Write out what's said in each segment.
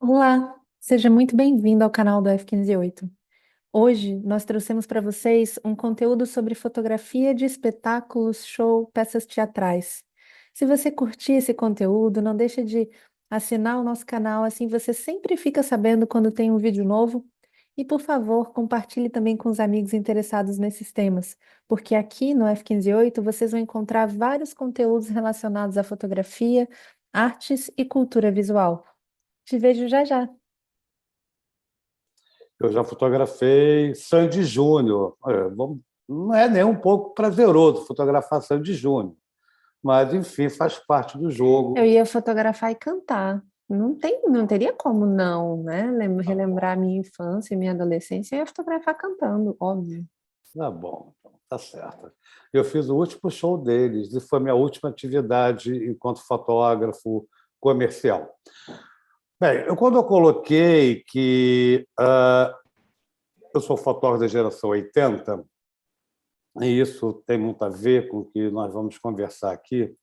Olá, seja muito bem-vindo ao canal do F158. Hoje nós trouxemos para vocês um conteúdo sobre fotografia de espetáculos, show, peças teatrais. Se você curtir esse conteúdo, não deixe de assinar o nosso canal, assim você sempre fica sabendo quando tem um vídeo novo. E, por favor, compartilhe também com os amigos interessados nesses temas, porque aqui no F158 vocês vão encontrar vários conteúdos relacionados à fotografia, artes e cultura visual. Te vejo já já. Eu já fotografei Sandy Júnior. Não é nem um pouco prazeroso fotografar Sandy Júnior, mas, enfim, faz parte do Eu jogo. ia fotografar e cantar. Não teria como não, né? Tá bom, Relembrar minha infância e minha adolescência, eu ia fotografar cantando, óbvio. tá bom, então, tá certo. Eu fiz o último show deles e foi minha última atividade enquanto fotógrafo comercial. Bem, quando eu coloquei que eu sou fotógrafo da geração 80, e isso tem muito a ver com o que nós vamos conversar aqui,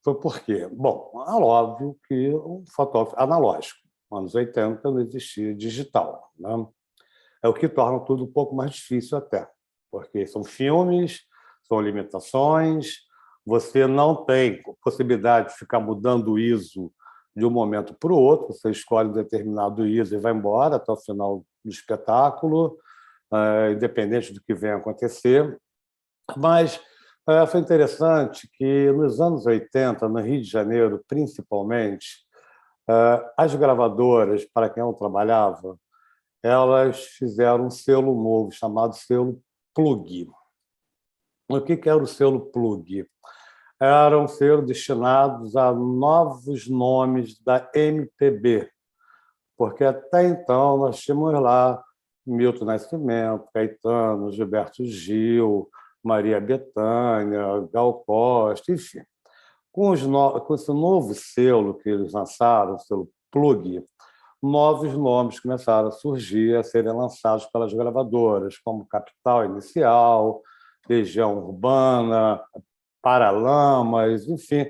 foi porque, bom, é óbvio que um fotógrafo analógico, anos 80 não existia digital, né? É o que torna tudo um pouco mais difícil até, porque são filmes, são limitações, você não tem possibilidade de ficar mudando o ISO de um momento para o outro, você escolhe um determinado ISO e vai embora até o final do espetáculo, independente do que venha a acontecer. Mas foi interessante que, nos anos 80, no Rio de Janeiro, principalmente, as gravadoras, para quem eu trabalhava, elas fizeram um selo novo chamado selo Plug. O que era o selo Plug? Era um selo destinado a novos nomes da MPB, porque até então nós tínhamos lá Milton Nascimento, Caetano, Gilberto Gil, Maria Bethânia, Gal Costa, enfim. Com esse novo selo que eles lançaram, o selo Plug, novos nomes começaram a surgir, a serem lançados pelas gravadoras, como Capital Inicial, Legião Urbana, Paralamas, enfim.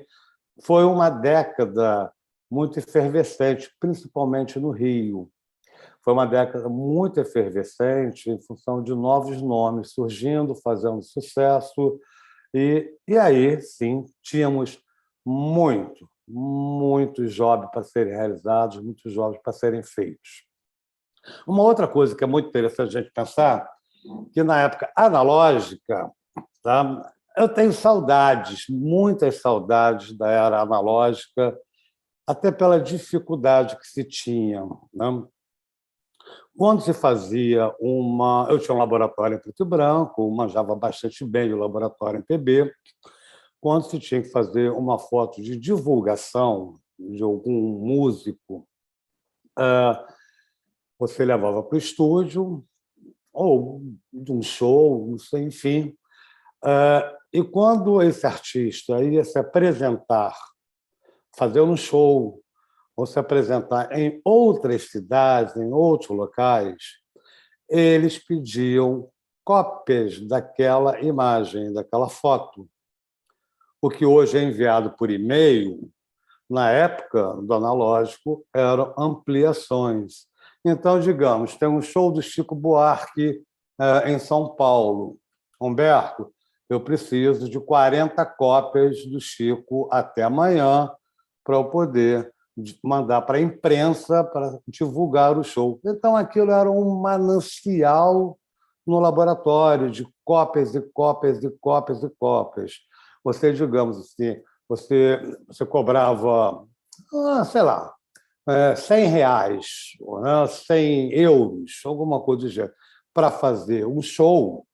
Foi uma década muito efervescente, principalmente no Rio. Foi uma década muito efervescente em função de novos nomes surgindo, fazendo sucesso. E aí, sim, tínhamos muitos jobs para serem realizados, muitos jobs para serem feitos. Uma outra coisa que é muito interessante a gente pensar, que na época analógica, tá? Eu tenho saudades, muitas saudades da era analógica, até pela dificuldade que se tinha, né? Quando se fazia uma... Eu tinha um laboratório em preto e branco, manjava bastante bem o laboratório em PB. Quando se tinha que fazer uma foto de divulgação de algum músico, você levava para o estúdio, ou de um show, não sei, enfim. E quando esse artista ia se apresentar, fazer um show, ou se apresentar em outras cidades, em outros locais, eles pediam cópias daquela imagem, daquela foto. O que hoje é enviado por e-mail, na época do analógico, eram ampliações. Então, digamos, tem um show do Chico Buarque em São Paulo. Humberto, eu preciso de 40 cópias do Chico até amanhã para eu poder mandar para a imprensa para divulgar o show. Então, aquilo era um manancial no laboratório de cópias e cópias e cópias e cópias. Você, digamos assim, você cobrava, sei lá, R$ 100, né, 100 euros, alguma coisa do gênero, para fazer um show,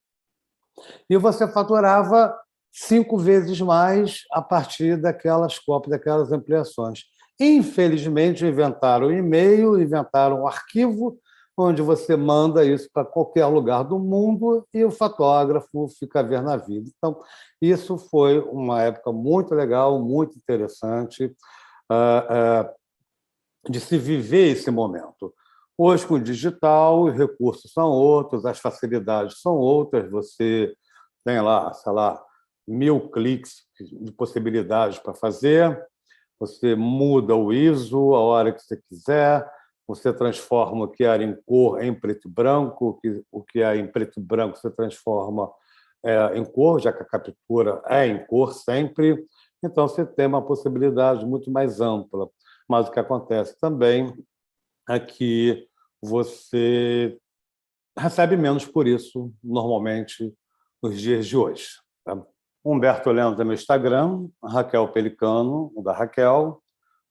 e você faturava 5 vezes mais a partir daquelas cópias, daquelas ampliações. Infelizmente, inventaram o e-mail, inventaram um arquivo, onde você manda isso para qualquer lugar do mundo e o fotógrafo fica a ver na vida. Então, isso foi uma época muito legal, muito interessante de se viver esse momento. Hoje, com o digital, os recursos são outros, as facilidades são outras, você tem lá, sei lá, 1.000 cliques de possibilidades para fazer, você muda o ISO a hora que você quiser, você transforma o que era em cor em preto e branco, o que é em preto e branco você transforma em cor, já que a captura é em cor sempre. Então, você tem uma possibilidade muito mais ampla. Mas o que acontece também é que você recebe menos por isso, normalmente, nos dias de hoje. Tá? Humberto Lemos é meu Instagram, Raquel Pelicano, o da Raquel,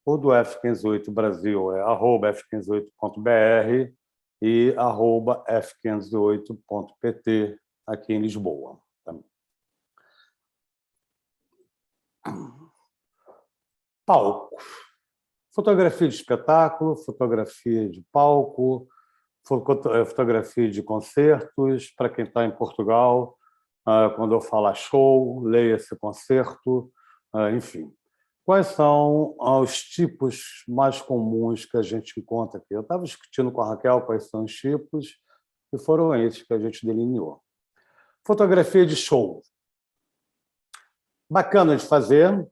o do F508 Brasil é @f508.br e @f508.pt aqui em Lisboa. Tá? Palco. Fotografia de espetáculo, fotografia de palco, fotografia de concertos. Para quem está em Portugal, quando eu falar show, leia-se concerto, enfim. Quais são os tipos mais comuns que a gente encontra aqui? Eu estava discutindo com a Raquel quais são os tipos, e foram esses que a gente delineou. Fotografia de show. Bacana de fazer,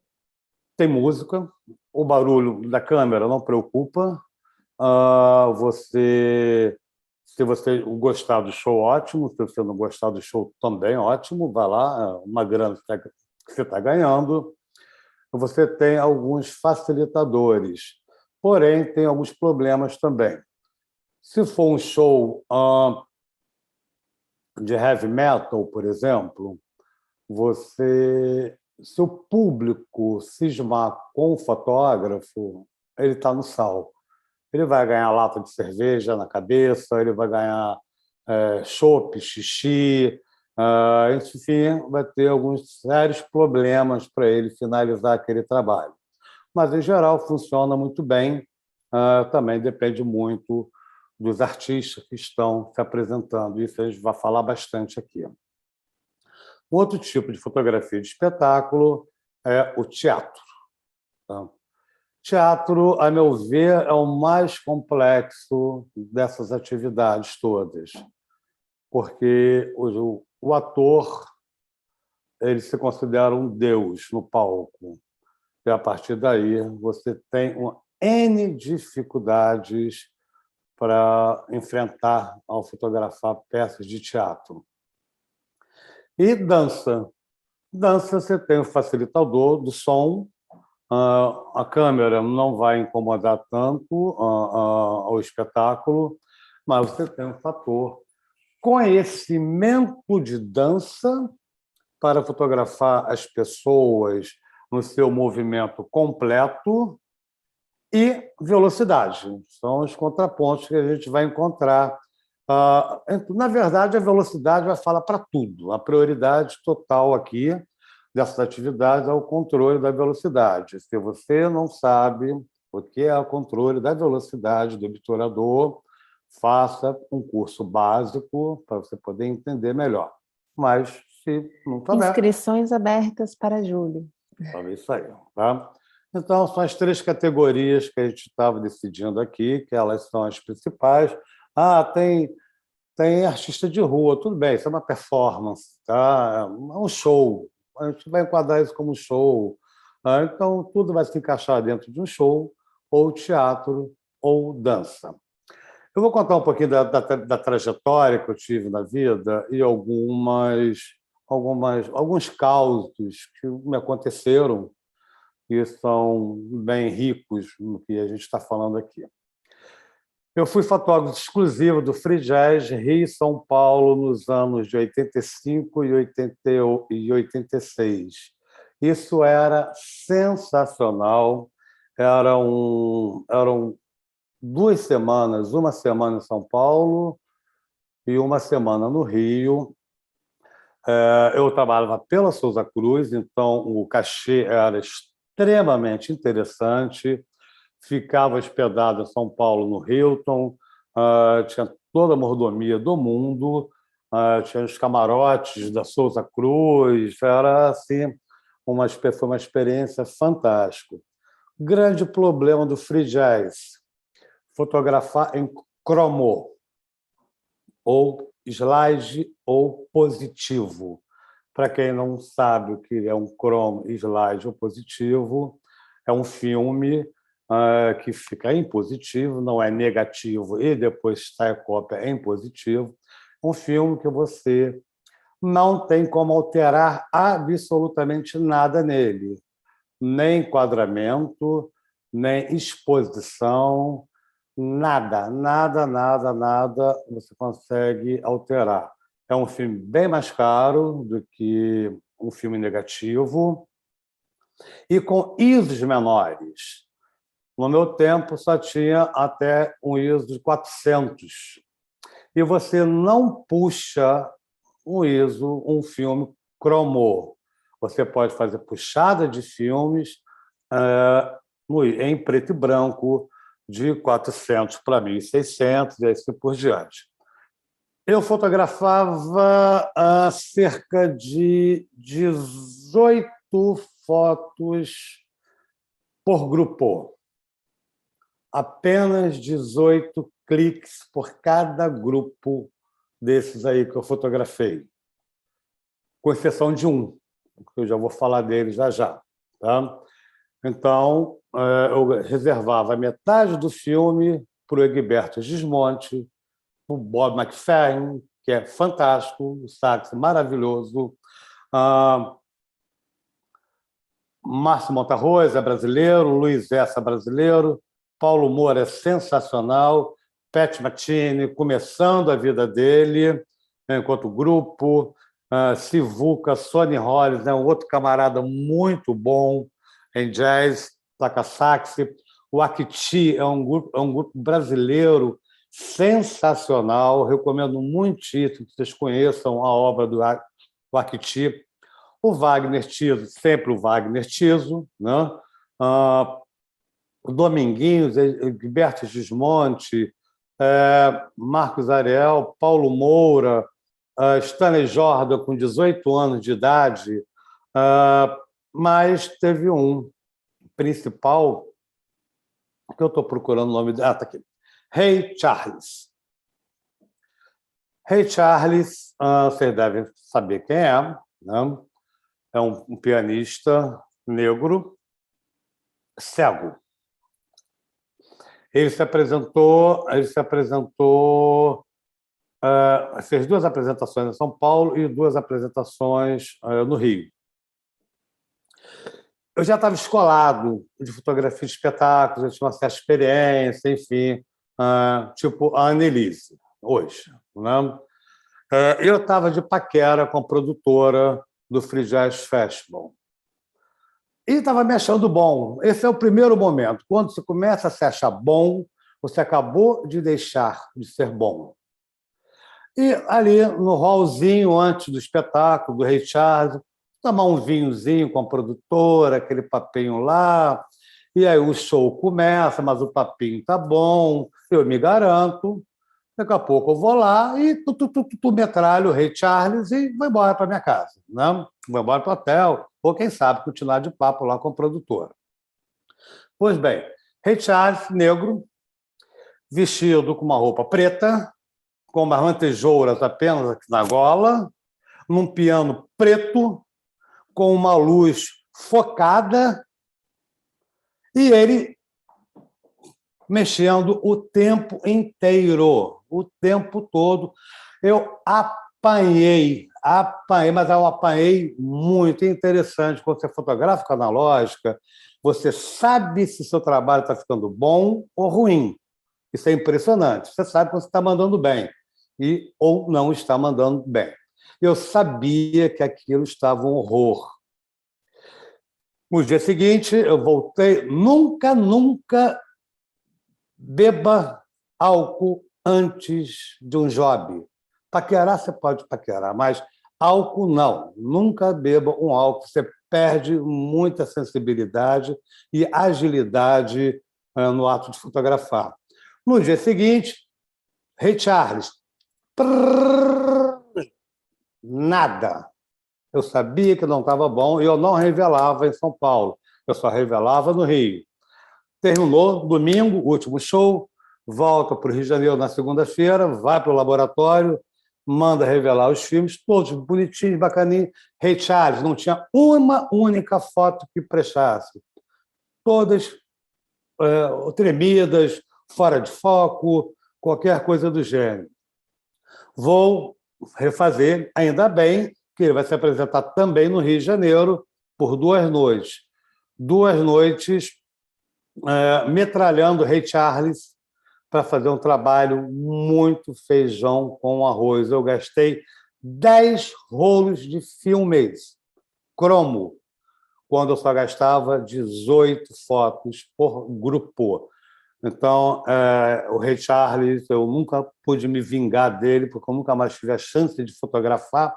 tem música, o barulho da câmera não preocupa. Se você gostar do show, ótimo. Se você não gostar do show, também ótimo. Vai lá, é uma grana que você está ganhando. Você tem alguns facilitadores, porém tem alguns problemas também. Se for um show de heavy metal, por exemplo, se o público cismar com o fotógrafo, ele está no sal. Ele vai ganhar lata de cerveja na cabeça, ele vai ganhar chopp, xixi, enfim, vai ter alguns sérios problemas para ele finalizar aquele trabalho. Mas, em geral, funciona muito bem. Também depende muito dos artistas que estão se apresentando. Isso a gente vai falar bastante aqui. Outro tipo de fotografia de espetáculo é o teatro. Tá? Teatro, a meu ver, é o mais complexo dessas atividades todas, porque o ator ele se considera um deus no palco. E, a partir daí, você tem uma N dificuldades para enfrentar ao fotografar peças de teatro. E dança. Dança, você tem o facilitador do som, a câmera não vai incomodar tanto ao espetáculo, mas você tem um fator conhecimento de dança para fotografar as pessoas no seu movimento completo e velocidade. São os contrapontos que a gente vai encontrar. Na verdade, a velocidade vai falar para tudo. A prioridade total aqui dessas atividades é o controle da velocidade. Se você não sabe o que é o controle da velocidade do obturador, faça um curso básico para você poder entender melhor. Mas, se não souber... Inscrições abertas para julho. É isso aí. Tá? Então, são as 3 categorias que a gente estava decidindo aqui, que elas são as principais. Tem artista de rua, tudo bem, isso é uma performance, tá? É um show. A gente vai enquadrar isso como show. Então, tudo vai se encaixar dentro de um show, ou teatro, ou dança. Eu vou contar um pouquinho da trajetória que eu tive na vida e alguns causos que me aconteceram e são bem ricos no que a gente está falando aqui. Eu fui fotógrafo exclusivo do Free Jazz Rio e São Paulo nos anos de 85 e 86. Isso era sensacional. Eram 2 semanas, uma semana em São Paulo e uma semana no Rio. Eu trabalhava pela Souza Cruz, então o cachê era extremamente interessante. Ficava hospedado em São Paulo, no Hilton, tinha toda a mordomia do mundo, tinha os camarotes da Souza Cruz, era assim, foi uma experiência fantástica. Grande problema do free jazz, fotografar em cromo, ou slide ou positivo. Para quem não sabe o que é um cromo, slide ou positivo, é um filme que fica em positivo, não é negativo e depois sai a cópia em positivo. Um filme que você não tem como alterar absolutamente nada nele, nem enquadramento, nem exposição, nada, nada, nada, nada você consegue alterar. É um filme bem mais caro do que um filme negativo e com ISOs menores. No meu tempo, só tinha até um ISO de 400. E você não puxa um ISO, um filme cromô. Você pode fazer puxada de filmes em preto e branco, de 400 para 1.600 e assim por diante. Eu fotografava cerca de 18 fotos por grupo. Apenas 18 cliques por cada grupo desses aí que eu fotografei, com exceção de um, que eu já vou falar dele já já. Tá? Então, eu reservava metade do filme para o Egberto Gismonti, o Bob McFerrin, que é fantástico, o sax maravilhoso, Márcio Montarroz é brasileiro, Luiz Essa é brasileiro, Paulo Moura é sensacional, Pat Matini começando a vida dele enquanto grupo, Sivuca, Sonny Rollins, um outro camarada muito bom em jazz, toca sax. O Akiti é um grupo brasileiro sensacional, recomendo muitíssimo que vocês conheçam a obra do Akiti. O Wagner Tiso, sempre o Wagner Tiso, né? O Dominguinhos, Gilberto Gismonti, Marcos Ariel, Paulo Moura, Stanley Jordan, com 18 anos de idade, mas teve um principal, que eu estou procurando o nome dele. Está aqui. Ray Charles. Ray Charles, vocês devem saber quem é, né? É um pianista negro, cego. Ele se apresentou, fez 2 apresentações em São Paulo e 2 apresentações no Rio. Eu já estava escolado de fotografia de espetáculos, eu tinha uma certa experiência, enfim, tipo a Annelise, hoje. Né? Eu estava de paquera com a produtora do Free Jazz Festival. E estava me achando bom. Esse é o primeiro momento. Quando você começa a se achar bom, você acabou de deixar de ser bom. E ali, no hallzinho, antes do espetáculo, do Ray Charles, tomar um vinhozinho com a produtora, aquele papinho lá, e aí o show começa, mas o papinho está bom, eu me garanto, daqui a pouco eu vou lá e metralho o Ray Charles e vou embora para minha casa, né? Vou embora para o hotel, ou quem sabe continuar de papo lá com a produtora. Pois bem, Ray Charles, negro, vestido com uma roupa preta, com umas lantejouras apenas aqui na gola, num piano preto, com uma luz focada, e ele mexendo o tempo inteiro, o tempo todo. Eu apanhei, mas eu apanhei muito. Interessante, quando você fotografa com analógica, você sabe se seu trabalho está ficando bom ou ruim. Isso é impressionante. Você sabe quando você está mandando bem ou não está mandando bem. Eu sabia que aquilo estava um horror. No dia seguinte, eu voltei. Nunca beba álcool antes de um job. Paquerar, você pode paquerar, mas álcool não. Nunca beba um álcool. Você perde muita sensibilidade e agilidade no ato de fotografar. No dia seguinte, Ray Charles. Nada. Eu sabia que não estava bom e eu não revelava em São Paulo. Eu só revelava no Rio. Terminou, domingo, último show, volta para o Rio de Janeiro na segunda-feira, vai para o laboratório, manda revelar os filmes, todos bonitinhos, bacaninhos. Ray Charles, não tinha uma única foto que prestasse. Todas tremidas, fora de foco, qualquer coisa do gênero. Vou refazer, ainda bem que ele vai se apresentar também no Rio de Janeiro por 2 noites. 2 noites metralhando Ray Charles para fazer um trabalho muito feijão com arroz. Eu gastei 10 rolos de filmes cromo, quando eu só gastava 18 fotos por grupo. Então, o Ray Charles, eu nunca pude me vingar dele, porque eu nunca mais tive a chance de fotografar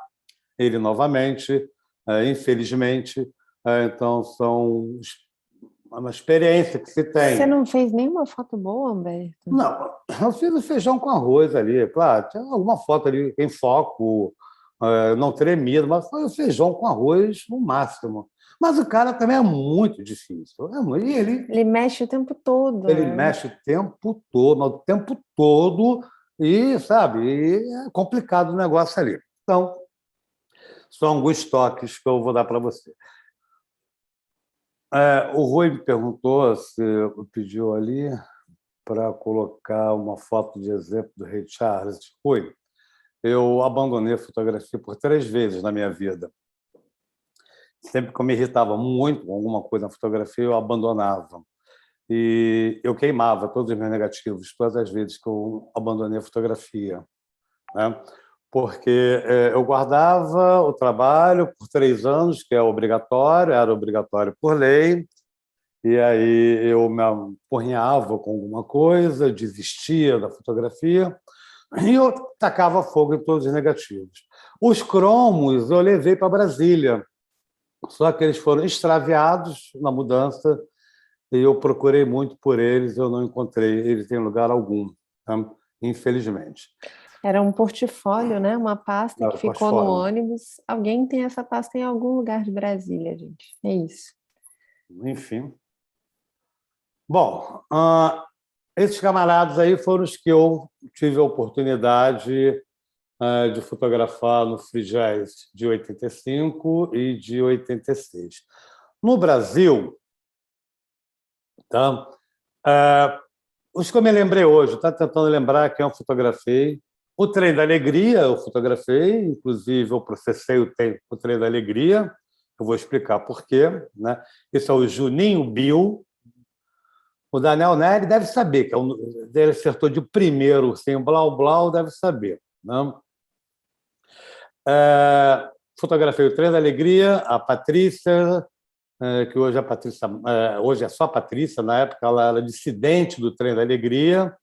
ele novamente, infelizmente. Então, são uma experiência que se tem. Você não fez nenhuma foto boa, Humberto? Não, eu fiz o feijão com arroz ali. Claro, tinha alguma foto ali em foco, não tremido, mas foi o feijão com arroz no máximo. Mas o cara também é muito difícil. E Ele mexe o tempo todo, ele né? mexe o tempo todo, mas o tempo todo, e, sabe, e é complicado o negócio ali. Então, são alguns toques que eu vou dar para você. O Rui me perguntou, se pediu ali para colocar uma foto de exemplo do Ray Charles. Rui, eu abandonei a fotografia por 3 vezes na minha vida. Sempre que eu me irritava muito com alguma coisa na fotografia, eu abandonava. E eu queimava todos os meus negativos, todas as vezes que eu abandonei a fotografia, né? Porque eu guardava o trabalho por 3 anos, que é obrigatório, era obrigatório por lei, e aí eu me apurrinhava com alguma coisa, desistia da fotografia, e eu tacava fogo em todos os negativos. Os cromos eu levei para Brasília, só que eles foram extraviados na mudança, e eu procurei muito por eles, eu não encontrei eles em lugar algum, tá? Infelizmente. Era um portfólio, né? Uma pasta que Era ficou no pós-fórum. ônibus. Alguém tem essa pasta em algum lugar de Brasília, gente. É isso. Enfim. Bom, esses camaradas aí foram os que eu tive a oportunidade de fotografar no Free Jazz de 85 e de 86. No Brasil, tá? Os que eu me lembrei hoje, está tentando lembrar quem eu fotografei. O Trem da Alegria eu fotografei, inclusive eu processei o Trem da Alegria, eu vou explicar por quê, né? Esse é o Juninho Bill. O Daniel Neri deve saber, que ele acertou de primeiro, sem blau blau, deve saber, né? Fotografei o Trem da Alegria, a Patrícia, que hoje hoje é só a Patrícia, na época ela era dissidente do Trem da Alegria,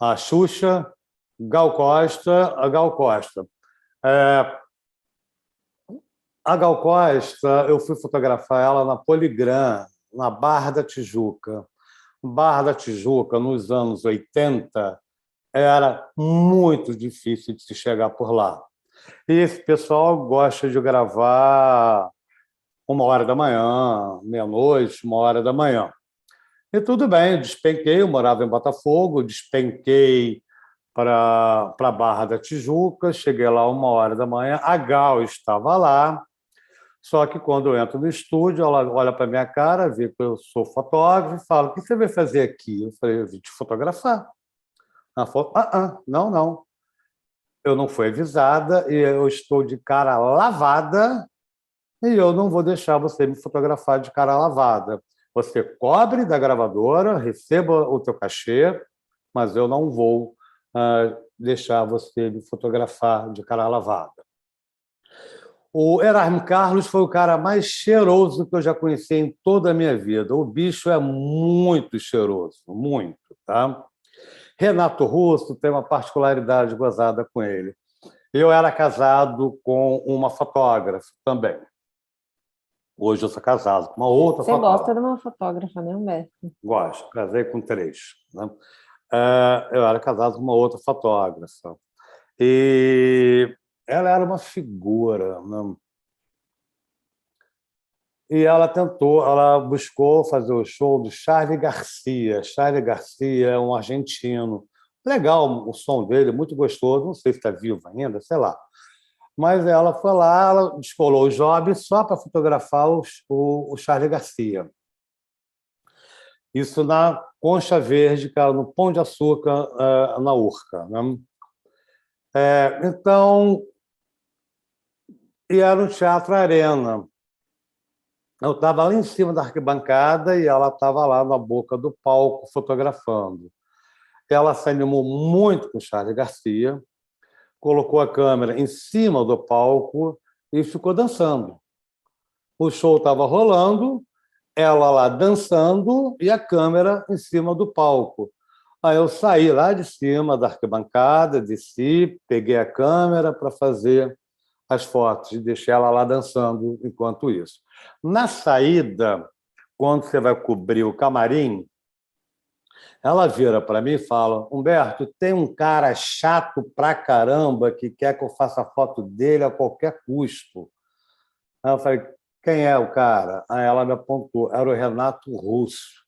a Xuxa, Gal Costa, a Gal Costa. A Gal Costa, eu fui fotografar ela na Poligram, na Barra da Tijuca. Barra da Tijuca, nos anos 80, era muito difícil de se chegar por lá. E esse pessoal gosta de gravar 1h da manhã, meia-noite, 1h da manhã. E tudo bem, despenquei, eu morava em Botafogo, despenquei para a Barra da Tijuca, cheguei lá 1h da manhã, a Gal estava lá, só que quando eu entro no estúdio, ela olha para a minha cara, vê que eu sou fotógrafo e fala: o que você vai fazer aqui? Eu falei: eu vim te fotografar. Ela falou: não, não. Eu não fui avisada e eu estou de cara lavada e eu não vou deixar você me fotografar de cara lavada. Você cobre da gravadora, receba o teu cachê, mas eu não vou deixar você me fotografar de cara lavada. O Erasmo Carlos foi o cara mais cheiroso que eu já conheci em toda a minha vida. O bicho é muito cheiroso, muito, tá? Renato Russo tem uma particularidade gozada com ele. Eu era casado com uma fotógrafa também. Hoje eu sou casado com uma outra Você gosta fotógrafa. de uma fotógrafa, né, Humberto? Gosto, casei com 3. Né? Eu era casado com uma outra fotógrafa. E ela era uma figura, né? E ela buscou fazer o show do Charly Garcia. Charly Garcia é um argentino. Legal o som dele, muito gostoso. Não sei se está vivo ainda, sei lá. Mas ela foi lá, ela descolou o job só para fotografar o Charly Garcia. Isso na Concha Verde, cara, no Pão de Açúcar, na Urca, né? Então, e era um teatro arena. Eu estava lá em cima da arquibancada e ela estava lá na boca do palco fotografando. Ela se animou muito com o Charlie Garcia, colocou a câmera em cima do palco e ficou dançando. O show estava rolando, ela lá dançando e a câmera em cima do palco. Aí eu saí lá de cima da arquibancada, desci, peguei a câmera para fazer as fotos e deixei ela lá dançando enquanto isso. Na saída, quando você vai cobrir o camarim, ela vira para mim e fala: Humberto, tem um cara chato pra caramba que quer que eu faça foto dele a qualquer custo. Aí eu falei: quem é o cara? Aí ela me apontou: era o Renato Russo.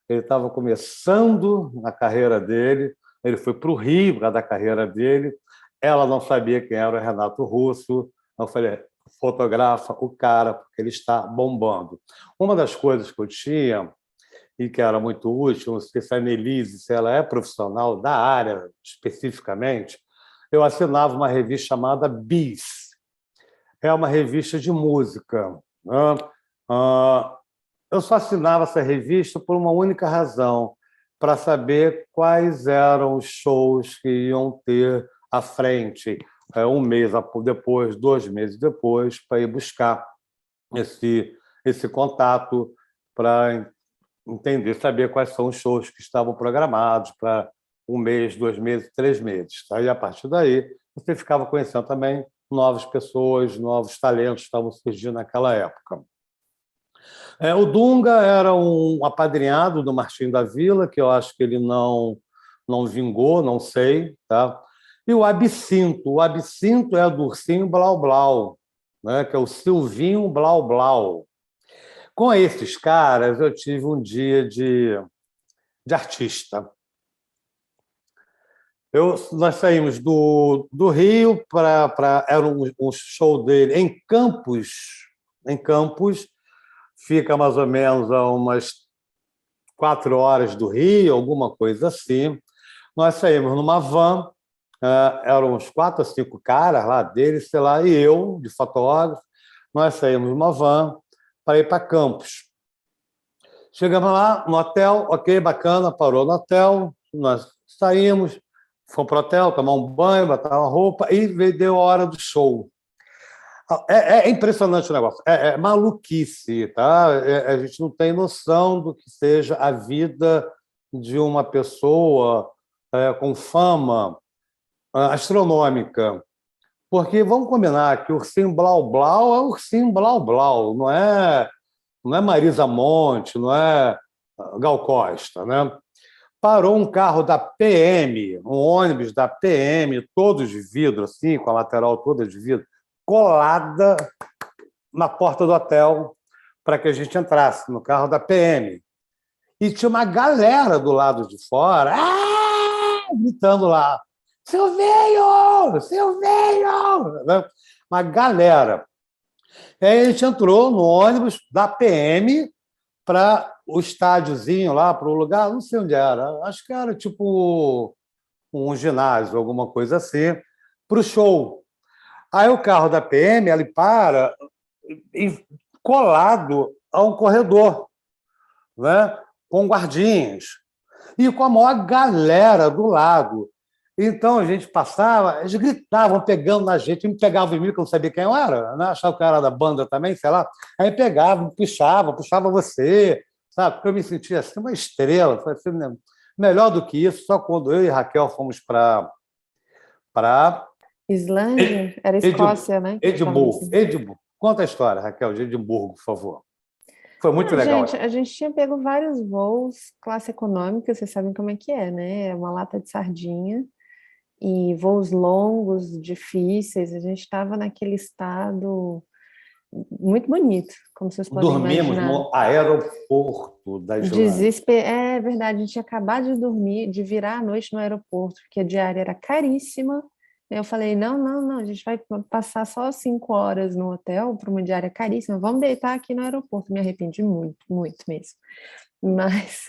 Ele estava começando na carreira dele, ele foi para o Rio por causa da carreira dele. Ela não sabia quem era o Renato Russo. Eu falei: fotografa o cara, porque ele está bombando. Uma das coisas que eu tinha e que era muito útil, não sei se a Annelise, se ela é profissional da área especificamente, eu assinava uma revista chamada Bis. É uma revista de música, né? Eu só assinava essa revista por uma única razão, para saber quais eram os shows que iam ter à frente, um mês depois, 2 meses depois, para ir buscar esse contato, para entender, saber quais são os shows que estavam programados para 1 mês, 2 meses, 3 meses. Aí, a partir daí, você ficava conhecendo também novas pessoas, novos talentos que estavam surgindo naquela época. O Dunga era um apadrinhado do Martim da Vila, que eu acho que ele não vingou, não sei. Tá? E o Absinto é do Ursinho Blau Blau, né? Que é o Silvinho Blau Blau. Com esses caras, eu tive um dia de artista. Nós saímos do Rio era um show dele em Campos. Em Campos, fica mais ou menos a umas 4 horas do Rio, alguma coisa assim. Nós saímos numa van, eram uns 4 ou 5 caras lá dele, sei lá, e eu, de fotógrafo. Nós saímos numa van para ir para Campos. Chegamos lá no hotel, ok, bacana, parou no hotel, nós saímos, fomos para o hotel, tomar um banho, botar uma roupa e deu a hora do show. É impressionante o negócio, é maluquice, tá? A gente não tem noção do que seja a vida de uma pessoa com fama astronômica. Porque vamos combinar que o Ursinho Blau Blau é o Ursinho Blau Blau, não é Marisa Monte, não é Gal Costa, né? Parou um carro da PM, um ônibus da PM, todo de vidro, assim, com a lateral toda de vidro, colada na porta do hotel para que a gente entrasse no carro da PM. E tinha uma galera do lado de fora, gritando lá: Silvinho! Silvinho! Né? Uma galera. E aí a gente entrou no ônibus da PM para o estádiozinho lá, para o lugar, não sei onde era, acho que era tipo um ginásio, alguma coisa assim, para o show. Aí o carro da PM ele para colado a um corredor, né, com guardinhas, e com a maior galera do lado. Então a gente passava, eles gritavam, pegando na gente, me pegavam em mim, que eu não sabia quem eu era, né? Achava que eu era da banda também, sei lá. Aí pegavam, puxava você, sabe? Porque eu me sentia assim, uma estrela, foi assim, né? Melhor do que isso, só quando eu e Raquel fomos para Islândia? Era Escócia, né? Que ficava Edimburgo. assim. Edimburgo. Conta a história, Raquel, de Edimburgo, por favor. Foi muito Ah, legal. gente, a gente tinha pego vários voos, classe econômica, vocês sabem como é que é, né? É uma lata de sardinha e voos longos, difíceis. A gente estava naquele estado muito bonito, como vocês podem Dormimos imaginar. no aeroporto da Islândia. É verdade, a gente tinha acabado de dormir, de virar à noite no aeroporto, porque a diária era caríssima. Eu falei, não, não, não, a gente vai passar só 5 horas no hotel para uma diária caríssima, vamos deitar aqui no aeroporto. Me arrependi muito, muito mesmo. Mas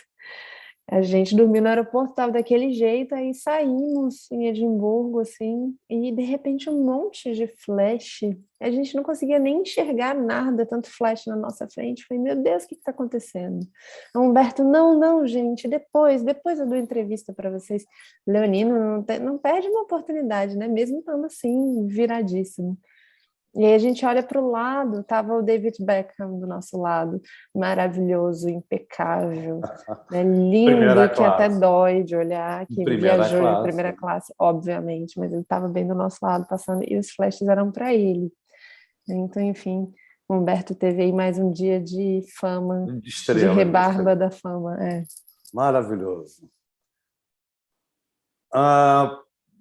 A gente dormiu no aeroporto, estava daquele jeito, aí saímos em Edimburgo, assim, e de repente um monte de flash. A gente não conseguia nem enxergar nada, tanto flash na nossa frente. Falei, meu Deus, o que está acontecendo? A Humberto, não, não, gente, depois eu dou entrevista para vocês. Leonino, não perde uma oportunidade, né? Mesmo estando assim, viradíssimo. E aí a gente olha para o lado, tava o David Beckham do nosso lado, maravilhoso, impecável, né? Primeira Lindo, que até classe. dói de olhar, que Primeira viajou em classe. primeira classe, obviamente, mas ele estava bem do nosso lado passando e os flashes eram para ele. Então, enfim, o Humberto teve aí mais um dia de fama, De de estrela, de rebarba estrela. da fama. É. Maravilhoso. Ah,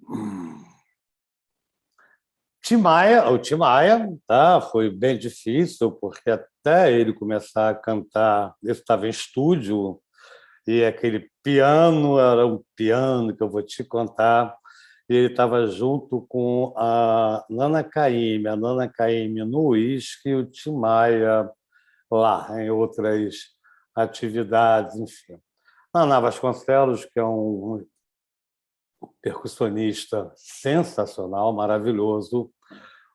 hum. O Tim Maia, tá? Foi bem difícil, porque até ele começar a cantar, ele estava em estúdio, e aquele piano era um piano que eu vou te contar. E ele estava junto com a Nana Caymmi no uísque e o Tim Maia lá, em outras atividades, enfim. Naná Vasconcelos, que é um percussionista sensacional, maravilhoso.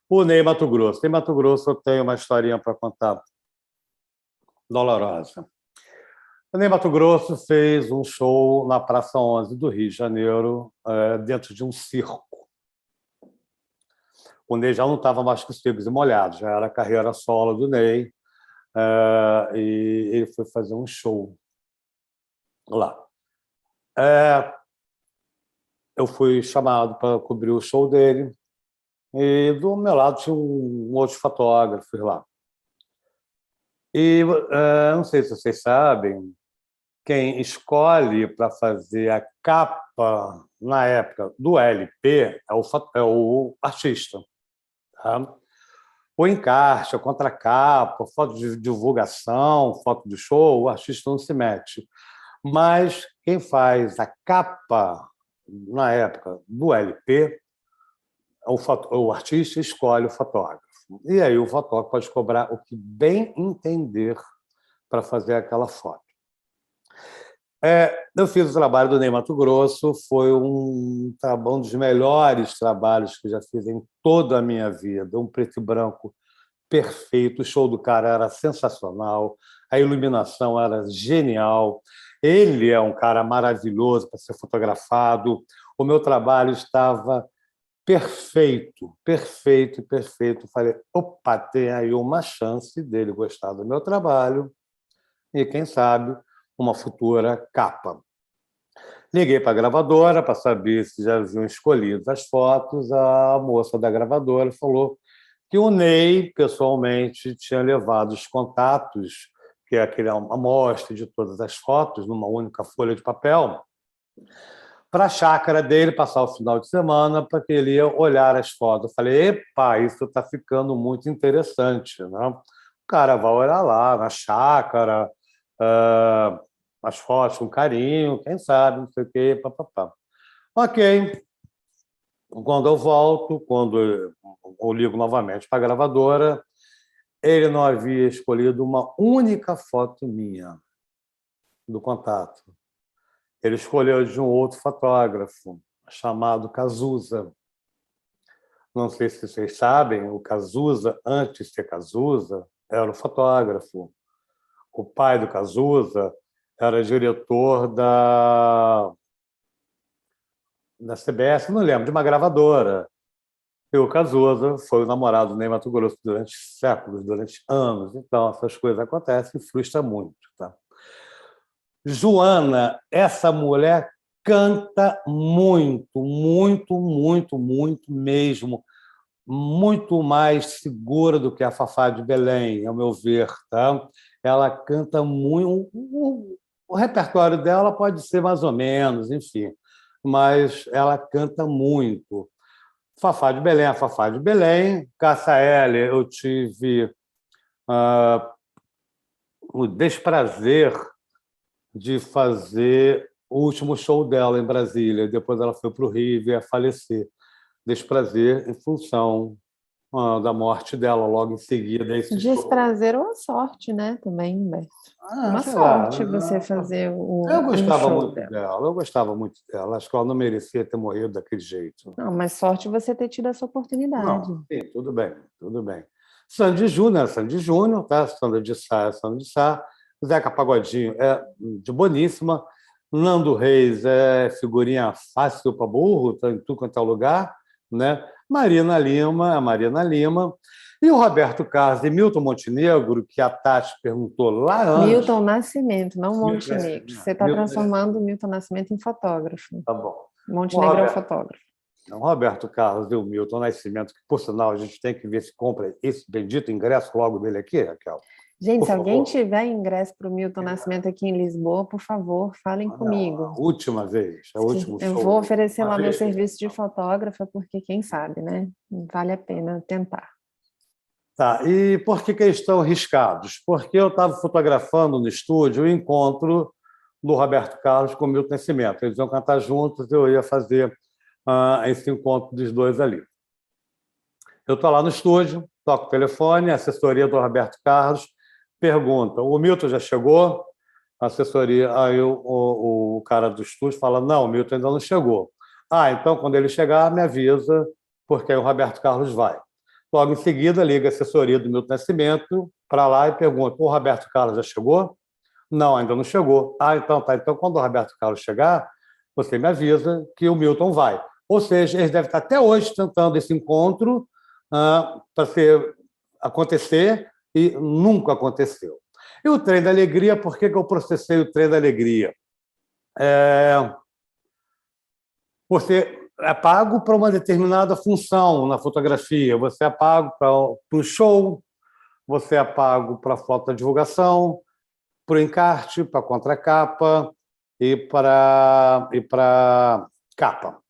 O Ney Matogrosso. Ney Matogrosso, eu tenho uma historinha para contar dolorosa. O Ney Matogrosso fez um show na Praça 11 do Rio de Janeiro, dentro de um circo. O Ney já não estava mais com os Pingos e Molhados, já era a carreira solo do Ney, e ele foi fazer um show lá. Eu fui chamado para cobrir o show dele, e do meu lado tinha um outro fotógrafo lá. E não sei se vocês sabem, quem escolhe para fazer a capa, na época, do LP é o artista. Tá? O encarte, a contracapa, foto de divulgação, foto de show, o artista não se mete. Mas quem faz a capa, na época, do LP, o artista escolhe o fotógrafo. E aí o fotógrafo pode cobrar o que bem entender para fazer aquela foto. Eu fiz o trabalho do Ney Matogrosso, foi um dos melhores trabalhos que já fiz em toda a minha vida, um preto e branco perfeito, o show do cara era sensacional, a iluminação era genial, ele é um cara maravilhoso para ser fotografado, o meu trabalho estava perfeito, perfeito, perfeito. Falei, opa, tem aí uma chance dele gostar do meu trabalho e, quem sabe, uma futura capa. Liguei para a gravadora para saber se já haviam escolhido as fotos. A moça da gravadora falou que o Ney, pessoalmente, tinha levado os contatos, que é aquela amostra de todas as fotos, numa única folha de papel, para a chácara dele, passar o final de semana, para que ele ia olhar as fotos. Eu falei, epa, isso está ficando muito interessante. Né? O cara vai olhar lá na chácara, as fotos com carinho, quem sabe, não sei o quê, papapá. Ok. Quando eu volto, quando eu ligo novamente para a gravadora, ele não havia escolhido uma única foto minha do contato. Ele escolheu de um outro fotógrafo, chamado Cazuza. Não sei se vocês sabem, o Cazuza, antes de ser Cazuza, era o fotógrafo. O pai do Cazuza era diretor da CBS, não lembro, de uma gravadora. E o Cazuza foi o namorado do Ney Matogrosso durante séculos, durante anos. Então, essas coisas acontecem e frustra muito. Tá? Joana, essa mulher canta muito, muito, muito, muito mesmo. Muito mais segura do que a Fafá de Belém, ao meu ver. Tá? Ela canta muito. O repertório dela pode ser mais ou menos, enfim, mas ela canta muito. Fafá de Belém, a Fafá de Belém. Cássia Eller, eu tive o desprazer de fazer o último show dela em Brasília. Depois ela foi para o Rio e veio a falecer. Desprazer em função da morte dela logo em seguida. Esse show. Desprazer ou a sorte, né? Também, Humberto. Uma Sei lá. sorte você fazer Eu um gostava show muito dela. dela, eu gostava muito dela. Acho que ela não merecia ter morrido daquele jeito. Não, mas sorte você ter tido essa Não, oportunidade. sim, tudo bem, tudo bem. Sandy Júnior, tá? Sandra de Sá é Sandra de Sá. Zeca Pagodinho é de boníssima. Nando Reis é figurinha fácil para burro, tá em tudo quanto é lugar, né? Marina Lima é Marina Lima. E o Roberto Carlos e Milton Montenegro, que a Tati perguntou lá antes. Milton Nascimento, não Milton Montenegro. Nascimento. Você está transformando o Milton Nascimento em fotógrafo. Tá bom. O Montenegro é o Roberto, fotógrafo. o Roberto Carlos e o Milton Nascimento, que, por sinal, a gente tem que ver se compra esse bendito ingresso logo dele aqui, Raquel. Gente, Por se alguém favor. tiver ingresso para o Milton Nascimento aqui em Lisboa, por favor, falem Não, comigo. a última vez, é o último Eu vou show. oferecer Uma lá meu vez. serviço de fotógrafa, porque quem sabe, né? Vale a pena tentar. Tá, e por que eles estão riscados? Porque eu estava fotografando no estúdio o encontro do Roberto Carlos com o Milton Nascimento. Eles iam cantar juntos, eu ia fazer esse encontro dos dois ali. Eu estou lá no estúdio, toco o telefone, a assessoria do Roberto Carlos pergunta: o Milton já chegou? A assessoria, aí o cara do estúdio fala: não, o Milton ainda não chegou. Ah, então quando ele chegar, me avisa, porque aí o Roberto Carlos vai. Logo em seguida, liga a assessoria do Milton Nascimento para lá e pergunta: o Roberto Carlos já chegou? Não, ainda não chegou. Ah, então tá. Então, quando o Roberto Carlos chegar, você me avisa que o Milton vai. Ou seja, eles devem estar até hoje tentando esse encontro para acontecer e nunca aconteceu. E o Trem da Alegria, por que eu processei o Trem da Alegria? Você é pago para uma determinada função na fotografia, você é pago para o show, você é pago para foto da divulgação, para o encarte, para a contracapa e para capa.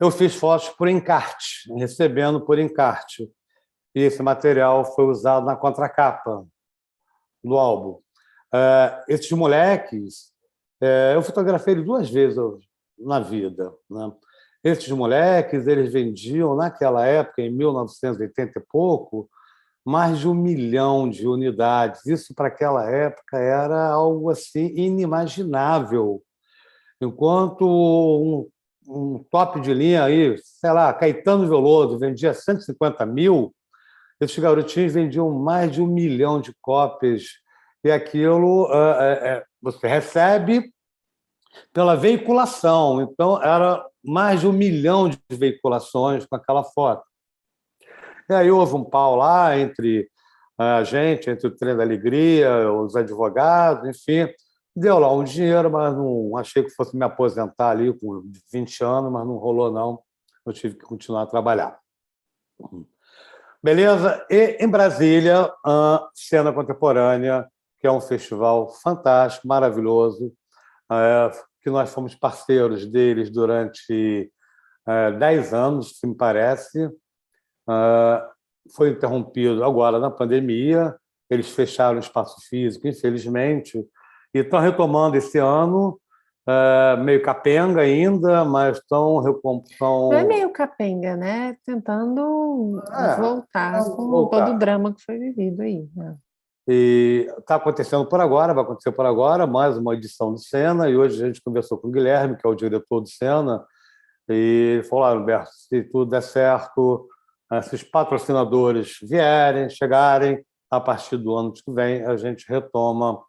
Eu fiz fotos por encarte, recebendo por encarte. E esse material foi usado na contracapa do álbum. Esses moleques, eu fotografei eles 2 vezes na vida, né? Esses moleques, eles vendiam, naquela época, em 1980 e pouco, mais de 1 milhão de unidades. Isso, para aquela época, era algo assim inimaginável. Enquanto um top de linha aí, sei lá, Caetano Veloso vendia 150 mil, esses garotinhos vendiam mais de 1 milhão de cópias. E aquilo você recebe pela veiculação. Então, era mais de 1 milhão de veiculações com aquela foto. E aí houve um pau lá entre a gente, entre o Trem da Alegria, os advogados, enfim. Deu lá um dinheiro, mas não achei que fosse me aposentar ali com 20 anos, mas não rolou, não. Eu tive que continuar a trabalhar. Beleza? E em Brasília, a Cena Contemporânea, que é um festival fantástico, maravilhoso, que nós fomos parceiros deles durante 10 anos, se me parece. Foi interrompido agora na pandemia, eles fecharam o espaço físico, infelizmente, e estão retomando esse ano, meio capenga ainda, mas estão... Não é meio capenga, né? Tentando voltar com todo o voltar. drama que foi vivido aí, né? E está acontecendo por agora, vai acontecer por agora, mais uma edição do Cena, e hoje a gente conversou com o Guilherme, que é o diretor do Cena, e ele falou: Alberto, se tudo der certo, se os patrocinadores vierem, chegarem, a partir do ano que vem, a gente retoma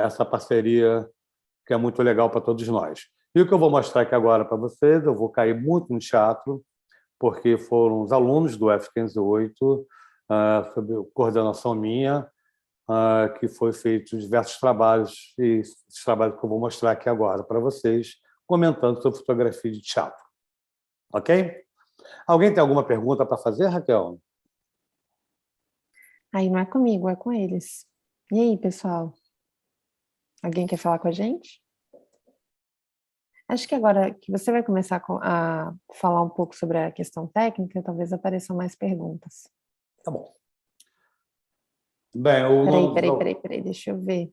essa parceria que é muito legal para todos nós. E o que eu vou mostrar aqui agora para vocês, eu vou cair muito no teatro, porque foram os alunos do F508, sob coordenação minha, que foi feito diversos trabalhos, e esses trabalhos que eu vou mostrar aqui agora para vocês, comentando sobre fotografia de teatro. Ok? Alguém tem alguma pergunta para fazer, Raquel? Aí não é comigo, é com eles. E aí, pessoal? Alguém quer falar com a gente? Acho que agora que você vai começar a falar um pouco sobre a questão técnica, talvez apareçam mais perguntas. Tá bom. Bem, o Peraí, deixa eu ver.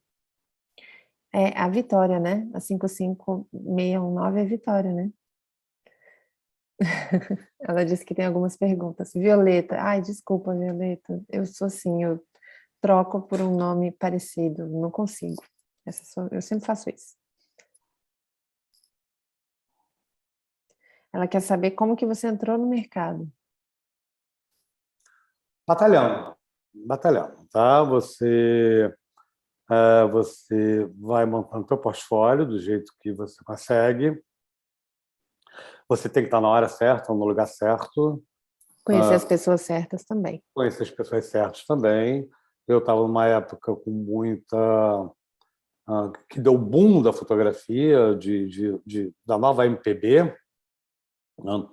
É a Vitória, né? A 55619 é Vitória, né? Ela disse que tem algumas perguntas. Violeta, ai, desculpa, Violeta, eu sou assim, eu troco por um nome parecido, não consigo. Eu sempre faço isso. Ela quer saber como que você entrou no mercado. Batalhando, batalhando, tá? Você vai montando seu portfólio do jeito que você consegue. Você tem que estar na hora certa, no lugar certo, Conhecer as pessoas certas também. conhecer as pessoas certas também. Eu estava numa época com muita que deu o boom da fotografia, da nova MPB, né?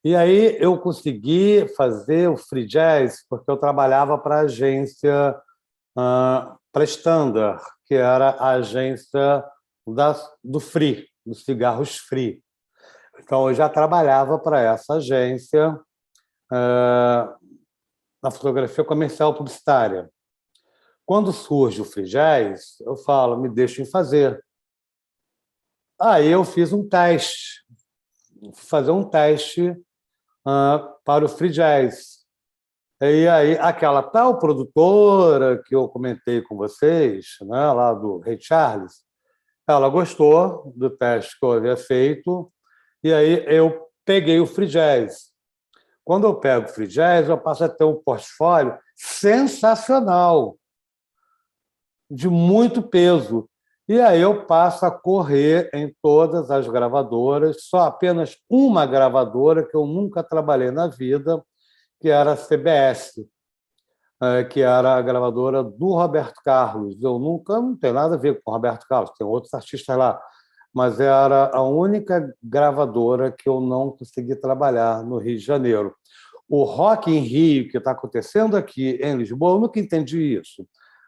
E aí eu consegui fazer o free jazz porque eu trabalhava para a agência, para a Standard, que era a agência do free, dos cigarros free. Então eu já trabalhava para essa agência na fotografia comercial publicitária. Quando surge o free jazz, eu falo, me deixem fazer. Aí eu fiz um teste, fazer um teste para o free jazz. E aí, aquela tal produtora que eu comentei com vocês, né, lá do Ray Charles, ela gostou do teste que eu havia feito, e aí eu peguei o free jazz. Quando eu pego o free jazz, eu passo a ter um portfólio sensacional, de muito peso. E aí eu passo a correr em todas as gravadoras, só apenas uma gravadora que eu nunca trabalhei na vida, que era a CBS, que era a gravadora do Roberto Carlos. Eu nunca, não tenho nada a ver com o Roberto Carlos, tem outros artistas lá, mas era a única gravadora que eu não consegui trabalhar no Rio de Janeiro. O Rock em Rio, que está acontecendo aqui em Lisboa, eu nunca entendi isso.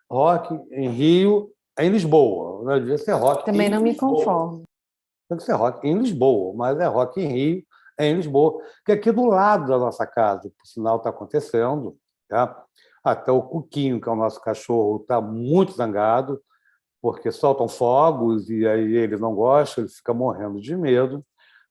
Rock em Rio, em Lisboa. Não devia ser rock Também em não me Lisboa. conformo. Tem que ser rock em Lisboa, mas é rock em Rio, em Lisboa, que é aqui do lado da nossa casa, por sinal está acontecendo. Tá? Até o Cuquinho, que é o nosso cachorro, está muito zangado, porque soltam fogos e aí ele não gosta, ele fica morrendo de medo.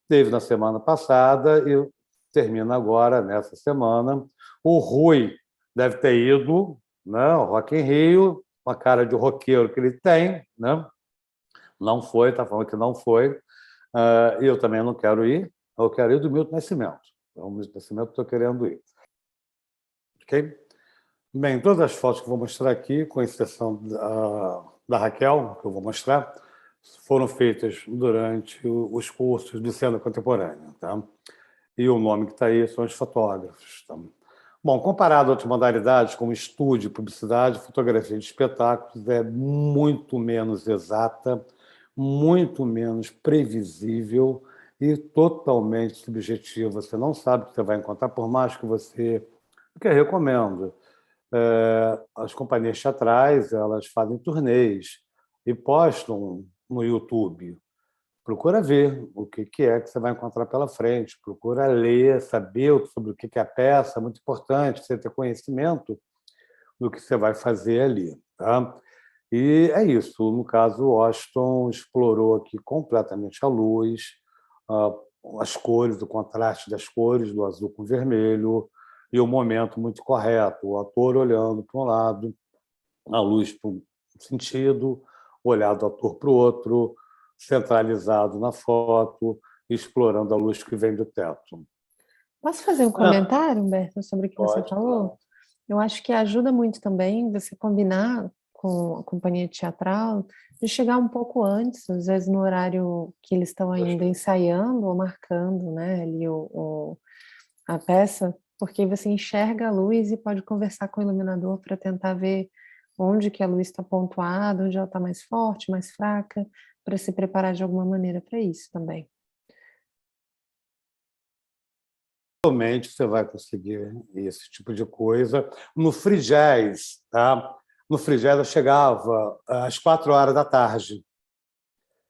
Teve na semana passada e termina agora, nessa semana. O Rui deve ter ido, né? O Rock in Rio, com a cara de roqueiro que ele tem, né? Não foi, está falando que não foi. E eu também não quero ir. Eu quero ir do Milton Nascimento. Então, o Milton Nascimento estou querendo ir. Ok? Bem, todas as fotos que eu vou mostrar aqui, com exceção da Raquel, que eu vou mostrar, foram feitas durante os cursos de cena contemporânea. Tá? E o nome que está aí são os fotógrafos. Tá? Bom, comparado a outras modalidades, como estúdio, publicidade, fotografia de espetáculos, é muito menos exata, muito menos previsível e totalmente subjetiva. Você não sabe o que você vai encontrar, por mais que você... O que eu recomendo? As companhias teatrais, elas fazem turnês e postam no YouTube. Procura ver o que é que você vai encontrar pela frente, procura ler, saber sobre o que é a peça, é muito importante você ter conhecimento do que você vai fazer ali. Tá? E é isso, no caso, o Washington explorou aqui completamente a luz, as cores, o contraste das cores, do azul com o vermelho, e o momento muito correto, o ator olhando para um lado, a luz para um sentido, o olhar do ator para o outro, centralizado na foto, explorando a luz que vem do teto. Posso fazer um comentário, Humberto, sobre o que você Pode, falou? claro. Eu acho que ajuda muito também você combinar com a companhia teatral de chegar um pouco antes, às vezes no horário que eles estão ainda ensaiando ou marcando, né, ali a peça, porque você enxerga a luz e pode conversar com o iluminador para tentar ver onde que a luz está pontuada, onde ela está mais forte, mais fraca, para se preparar de alguma maneira para isso também. Realmente você vai conseguir esse tipo de coisa. No free jazz, tá? No free jazz eu chegava às 4 horas da tarde.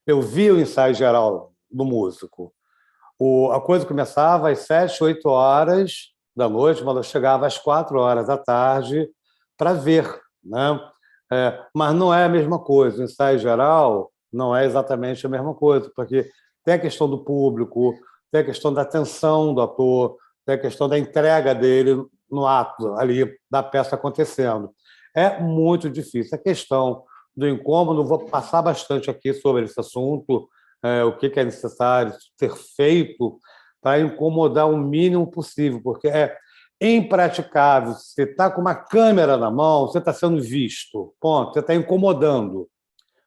Eu via o ensaio geral do músico. A coisa começava às 7, 8 horas da noite, mas eu chegava às 4 horas da tarde para ver. Né? Mas não é a mesma coisa. O ensaio geral não é exatamente a mesma coisa, porque tem a questão do público, tem a questão da atenção do ator, tem a questão da entrega dele no ato ali da peça acontecendo. É muito difícil. A questão do incômodo, vou passar bastante aqui sobre esse assunto, o que é necessário ser feito para incomodar o mínimo possível, porque é impraticável. Você está com uma câmera na mão, você está sendo visto, ponto, você está incomodando,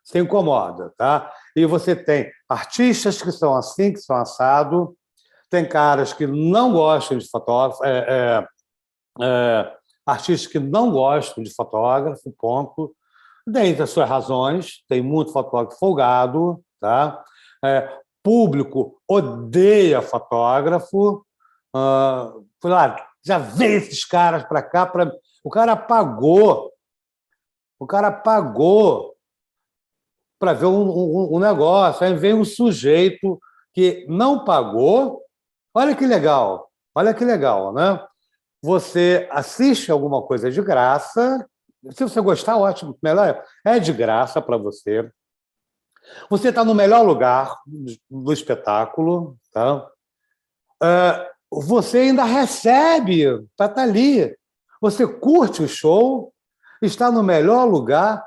você incomoda, tá? E você tem artistas que são assim, que são assado, tem caras que não gostam de fotógrafo, artistas que não gostam de fotógrafo, ponto. Dentre as suas razões, tem muito fotógrafo folgado, tá? Público odeia fotógrafo. Já veio esses caras para cá, o cara pagou para ver um negócio, aí vem um sujeito que não pagou. Olha que legal, né? Você assiste alguma coisa de graça, se você gostar, ótimo, melhor é de graça para você. Você está no melhor lugar do espetáculo, tá? Você ainda recebe para estar ali. Você curte o show, está no melhor lugar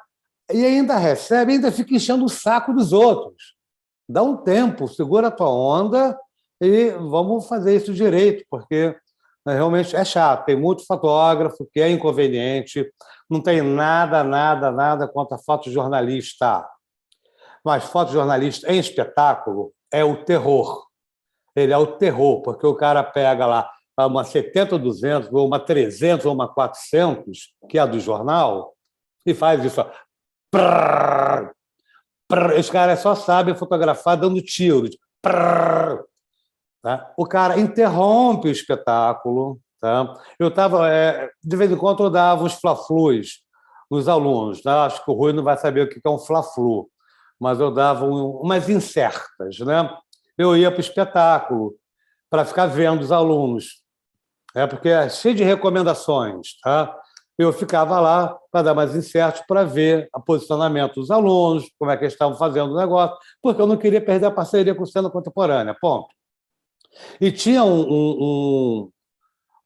e ainda recebe, ainda fica enchendo o saco dos outros. Dá um tempo, segura a tua onda e vamos fazer isso direito, porque realmente é chato. Tem muito fotógrafo que é inconveniente, não tem nada contra fotojornalista. Mas fotojornalista em espetáculo é o terror. Ele é o terror, porque o cara pega lá uma 70-200, ou uma 300, ou uma 400, que é a do jornal, e faz isso. Prrr, prrr, os caras só sabem fotografar dando tiros. Prrr, tá? O cara interrompe o espetáculo. Tá? De vez em quando, eu dava uns fla-flus nos alunos. Tá? Acho que o Rui não vai saber o que é um fla-flu, mas eu dava umas incertas. Né? Eu ia para o espetáculo para ficar vendo os alunos, porque é cheio de recomendações. Tá? Eu ficava lá para dar mais incertos, para ver o posicionamento dos alunos, como é que eles estavam fazendo o negócio, porque eu não queria perder a parceria com o Cena Contemporânea, ponto. E tinha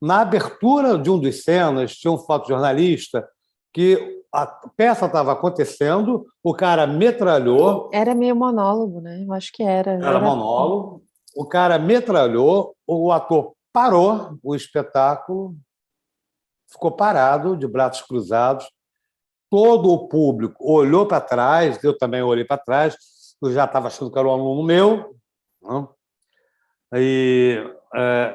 na abertura de um dos cenas, tinha um fotojornalista que a peça estava acontecendo, o cara metralhou. Era meio monólogo, né? Eu acho que era. Era monólogo. O cara metralhou, o ator parou o espetáculo, ficou parado, de braços cruzados. Todo o público olhou para trás, eu também olhei para trás, eu já estava achando que era um aluno meu. Né? E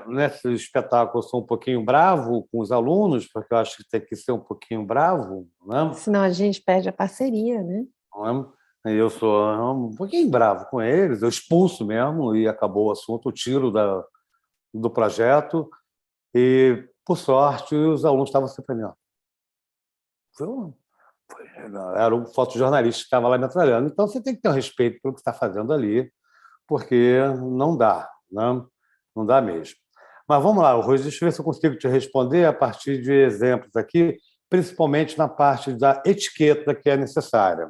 nesse espetáculo eu sou um pouquinho bravo com os alunos, porque eu acho que tem que ser um pouquinho bravo. Né? Senão a gente perde a parceria, né? E eu sou um pouquinho bravo com eles, eu expulso mesmo e acabou o assunto, o tiro do projeto. E, por sorte, os alunos estavam sempre ali. Era um fotojornalista que estava lá me atrapalhando. Então, você tem que ter um respeito pelo que está fazendo ali, porque não dá, né? Não dá mesmo. Mas vamos lá, Rose, deixa eu ver se eu consigo te responder a partir de exemplos aqui, principalmente na parte da etiqueta que é necessária.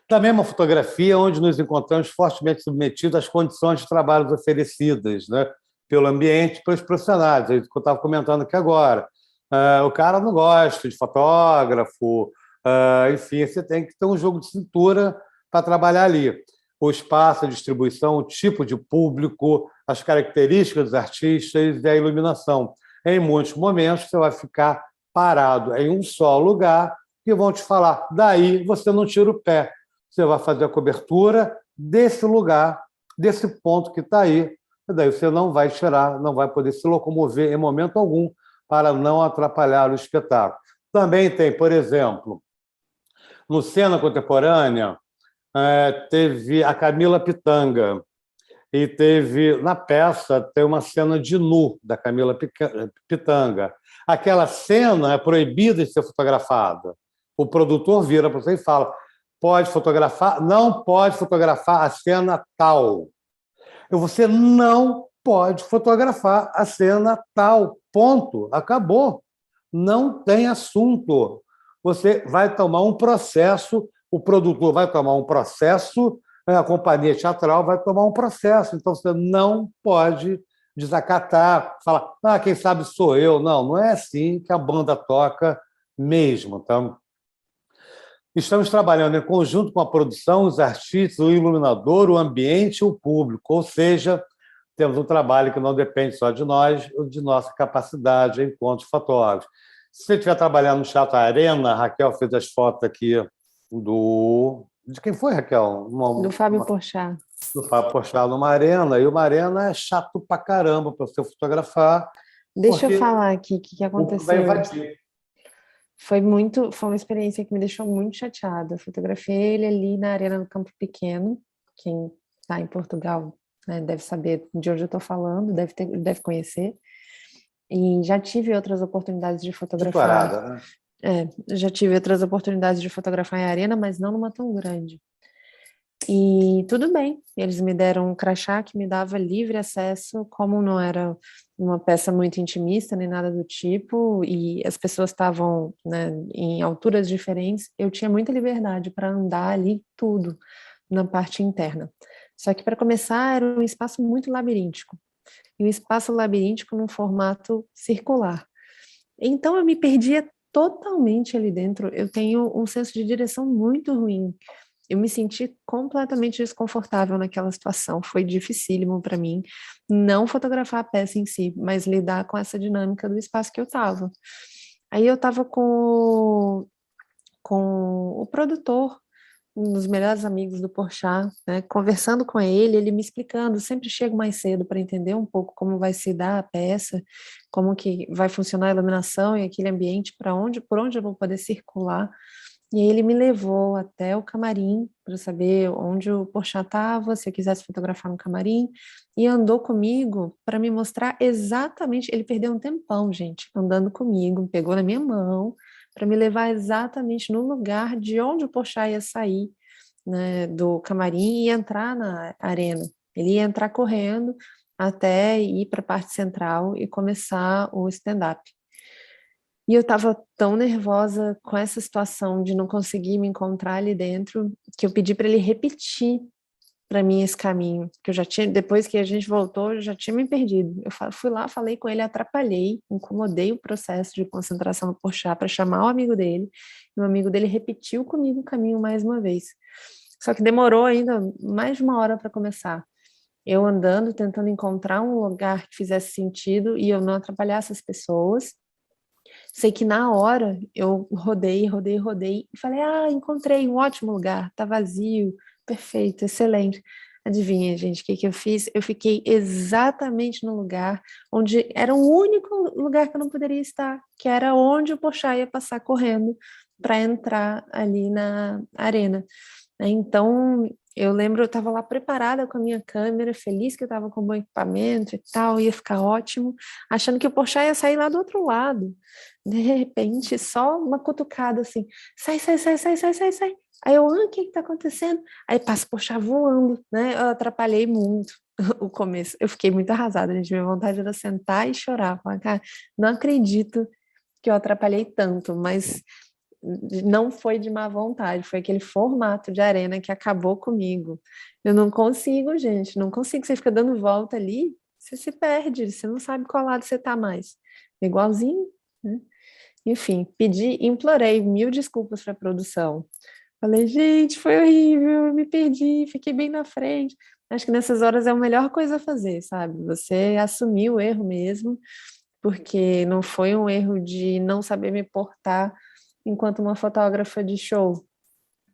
Também é uma fotografia onde nos encontramos fortemente submetidos às condições de trabalho oferecidas, né? Pelo ambiente, pelos profissionais, é isso que eu estava comentando aqui agora. O cara não gosta de fotógrafo, enfim, você tem que ter um jogo de cintura para trabalhar ali. O espaço, a distribuição, o tipo de público, as características dos artistas e a iluminação. Em muitos momentos, você vai ficar parado em um só lugar e vão te falar, daí você não tira o pé. Você vai fazer a cobertura desse lugar, desse ponto que está aí, e daí você não vai tirar, não vai poder se locomover em momento algum para não atrapalhar o espetáculo. Também tem, por exemplo, no Cena Contemporânea, teve a Camila Pitanga, e teve, na peça, tem uma cena de nu da Camila Pitanga. Aquela cena é proibida de ser fotografada. O produtor vira para você e fala, pode fotografar? Não pode fotografar a cena tal. E você não pode fotografar a cena tal. Ponto. Acabou. Não tem assunto. Você vai tomar um processo, o produtor vai tomar um processo a companhia teatral vai tomar um processo. Então, você não pode desacatar, falar, quem sabe sou eu. Não, não é assim que a banda toca mesmo. Então, estamos trabalhando em conjunto com a produção, os artistas, o iluminador, o ambiente e o público. Ou seja, temos um trabalho que não depende só de nós, de nossa capacidade enquanto fotógrafos. Se você estiver trabalhando no Teatro Arena, a Raquel fez as fotos aqui do... De quem foi, Raquel? Do Fábio Porchat. Do Fábio Porchat numa arena, e uma arena é chato pra caramba para você fotografar, Deixa eu porque falar aqui o que o público vai aconteceu. invadir. Foi uma experiência que me deixou muito chateada. Eu fotografei ele ali na Arena do Campo Pequeno. Quem está em Portugal, né, deve saber de onde eu estou falando, deve conhecer. E já tive outras oportunidades de fotografar. Disparada, né? Já tive outras oportunidades de fotografar em arena, mas não numa tão grande. E tudo bem, eles me deram um crachá que me dava livre acesso, como não era uma peça muito intimista nem nada do tipo, e as pessoas estavam, né, em alturas diferentes, eu tinha muita liberdade para andar ali tudo na parte interna. Só que para começar era um espaço muito labiríntico, e um espaço labiríntico num formato circular. Então eu me perdia totalmente ali dentro, eu tenho um senso de direção muito ruim. Eu me senti completamente desconfortável naquela situação. Foi dificílimo para mim não fotografar a peça em si, mas lidar com essa dinâmica do espaço que eu estava. Aí eu estava com o produtor, um dos melhores amigos do Porchat, né, conversando com ele, ele me explicando, sempre chego mais cedo para entender um pouco como vai se dar a peça, como que vai funcionar a iluminação e aquele ambiente por onde eu vou poder circular. E aí ele me levou até o camarim para saber onde o Porchat estava, se eu quisesse fotografar no camarim, e andou comigo para me mostrar exatamente. Ele perdeu um tempão, gente, andando comigo, pegou na minha mão para me levar exatamente no lugar de onde o Porchat ia sair, né, do camarim e entrar na arena. Ele ia entrar correndo até ir para a parte central e começar o stand-up. E eu estava tão nervosa com essa situação de não conseguir me encontrar ali dentro, que eu pedi para ele repetir para mim esse caminho, que eu já tinha, depois que a gente voltou, eu já tinha me perdido. Fui lá, falei com ele, atrapalhei, incomodei o processo de concentração do Porchat para chamar o amigo dele, e o amigo dele repetiu comigo o caminho mais uma vez. Só que demorou ainda mais de uma hora para começar. Eu andando, tentando encontrar um lugar que fizesse sentido e eu não atrapalhasse as pessoas. Sei que na hora eu rodei e falei: encontrei um ótimo lugar, tá vazio, perfeito, excelente. Adivinha, gente, o que que eu fiz? Eu fiquei exatamente no lugar onde era o único lugar que eu não poderia estar, que era onde o Porchat ia passar correndo para entrar ali na arena. Então, eu lembro, eu estava lá preparada com a minha câmera, feliz que eu estava com um bom equipamento e tal, ia ficar ótimo, achando que o Porchat ia sair lá do outro lado. De repente, só uma cutucada assim, sai, sai, sai, sai, sai, sai, sai. Aí eu, o que está acontecendo? Aí passa o Porchat voando, né? Eu atrapalhei muito o começo. Eu fiquei muito arrasada, gente. Minha vontade era sentar e chorar. Falar, cara, não acredito que eu atrapalhei tanto, mas não foi de má vontade, foi aquele formato de arena que acabou comigo. Eu não consigo, gente, não consigo. Você fica dando volta ali, você se perde, você não sabe qual lado você tá mais. Igualzinho, né? Enfim, implorei mil desculpas para a produção. Falei, gente, foi horrível, eu me perdi, fiquei bem na frente. Acho que nessas horas é a melhor coisa a fazer, sabe? Você assumir o erro mesmo, porque não foi um erro de não saber me portar enquanto uma fotógrafa de show,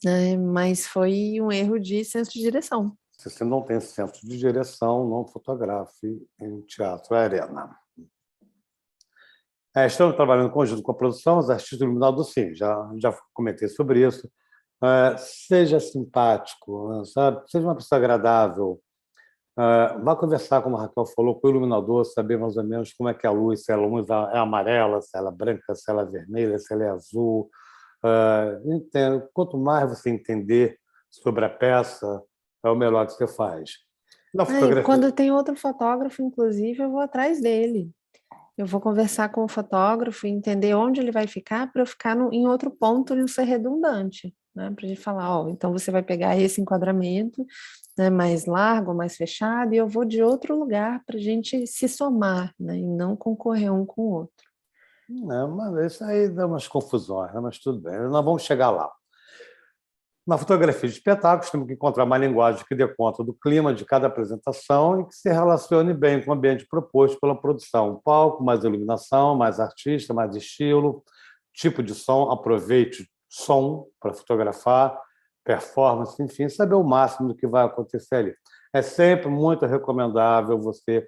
né? Mas foi um erro de senso de direção. Se você não tem senso de direção, não fotografe em teatro arena. Estamos trabalhando em conjunto com a produção, os artistas do iluminado, sim, já comentei sobre isso. Seja simpático, sabe? Seja uma pessoa agradável. Vá conversar, como a Raquel falou, com o iluminador, saber mais ou menos como é que é a luz, se a luz é amarela, se ela é branca, se ela é vermelha, se ela é azul. Quanto mais você entender sobre a peça, é o melhor que você faz. Na fotografia, Quando tem outro fotógrafo, inclusive, eu vou atrás dele. Eu vou conversar com o fotógrafo e entender onde ele vai ficar para eu ficar em outro ponto e não ser redundante. né? Para a gente falar, ó, então você vai pegar esse enquadramento, né, mais largo, mais fechado, e eu vou de outro lugar para a gente se somar, né, e não concorrer um com o outro. Mas isso aí dá umas confusões, né? Mas tudo bem, nós vamos chegar lá. Na fotografia de espetáculos, temos que encontrar uma linguagem que dê conta do clima de cada apresentação e que se relacione bem com o ambiente proposto pela produção. Palco, mais iluminação, mais artista, mais estilo, tipo de som, aproveite som para fotografar, performance, enfim, saber o máximo do que vai acontecer ali. É sempre muito recomendável você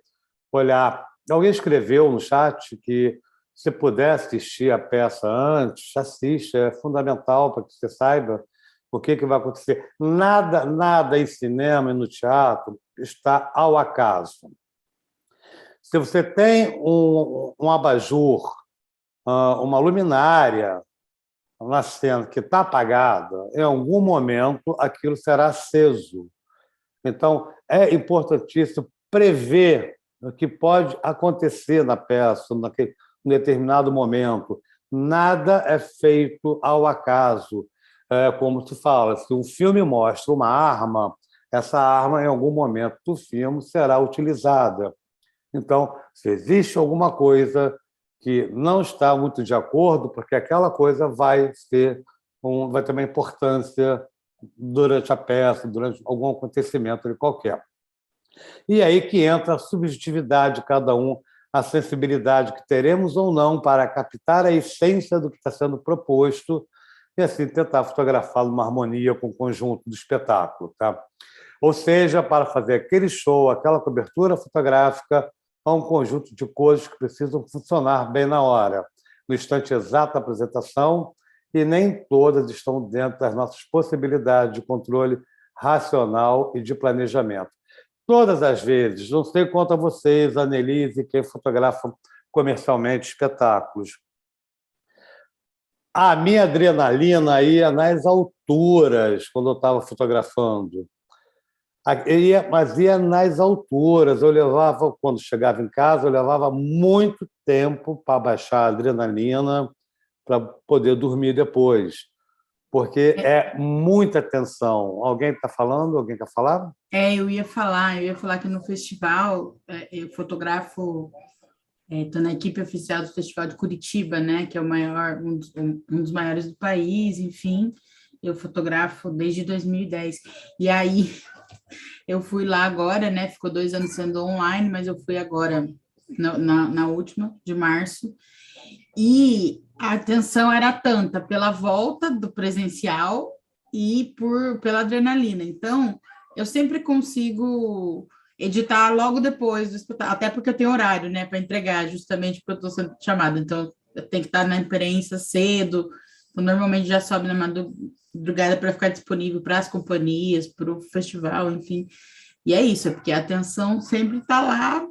olhar. Alguém escreveu no chat que se puder assistir a peça antes, assiste, é fundamental para que você saiba o que vai acontecer. Nada em cinema e no teatro está ao acaso. Se você tem um abajur, uma luminária na cena que está apagada, em algum momento aquilo será aceso. Então, é importantíssimo prever o que pode acontecer na peça, naquele determinado momento. Nada é feito ao acaso. Como se fala, se um filme mostra uma arma, essa arma, em algum momento do filme, será utilizada. Então, se existe alguma coisa que não está muito de acordo, porque aquela coisa vai ter uma importância durante a peça, durante algum acontecimento de qualquer. E aí que entra a subjetividade de cada um, a sensibilidade que teremos ou não para captar a essência do que está sendo proposto e assim tentar fotografá-lo numa harmonia com o conjunto do espetáculo. Tá? Ou seja, para fazer aquele show, aquela cobertura fotográfica, há um conjunto de coisas que precisam funcionar bem na hora, no instante exato da apresentação, e nem todas estão dentro das nossas possibilidades de controle racional e de planejamento. Todas as vezes, não sei quanto a vocês, a Annelise, quem fotografa comercialmente espetáculos, a minha adrenalina ia nas alturas quando eu estava fotografando. Mas ia nas alturas. Eu levava, quando chegava em casa, eu levava muito tempo para baixar a adrenalina para poder dormir depois, porque é muita tensão. Alguém está falando? Alguém quer falar? Eu ia falar que no festival eu fotografo, estou na equipe oficial do Festival de Curitiba, né, que é o maior, um dos maiores do país, enfim, eu fotografo desde 2010. E aí eu fui lá agora, né, ficou 2 anos sendo online, mas eu fui agora na última, de março, e a tensão era tanta pela volta do presencial e pela adrenalina. Então, eu sempre consigo editar logo depois do espetáculo, até porque eu tenho horário, né, para entregar, justamente porque eu estou sendo chamada. Então, eu tenho que estar na imprensa cedo. Então, normalmente já sobe na madrugada para ficar disponível para as companhias, para o festival, enfim. E é isso, é porque a atenção sempre está lá